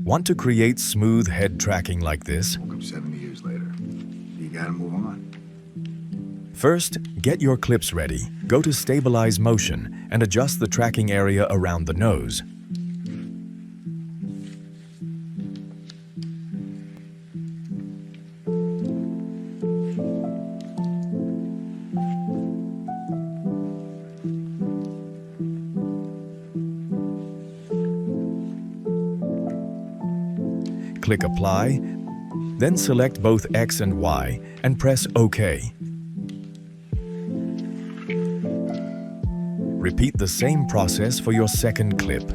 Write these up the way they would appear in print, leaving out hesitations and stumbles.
Want to create smooth head tracking like this? Woke up 70 years later. You gotta move on. First, get your clips ready. Go to Stabilize Motion and adjust the tracking area around the nose. Click Apply, then select both X and Y and press OK. Repeat the same process for your second clip.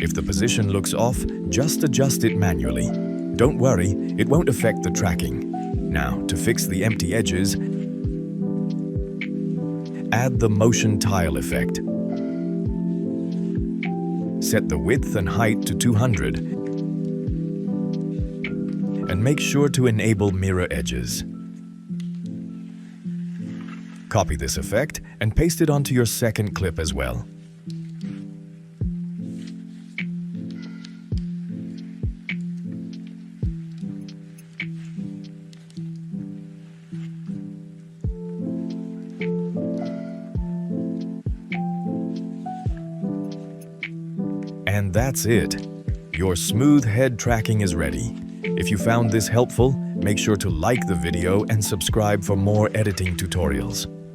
If the position looks off, just adjust it manually. Don't worry, it won't affect the tracking. Now, to fix the empty edges, add the motion tile effect. Set the width and height to 200 and make sure to enable mirror edges. Copy this effect and paste it onto your second clip as well. And that's it. Your smooth head tracking is ready. If you found this helpful, make sure to like the video and subscribe for more editing tutorials.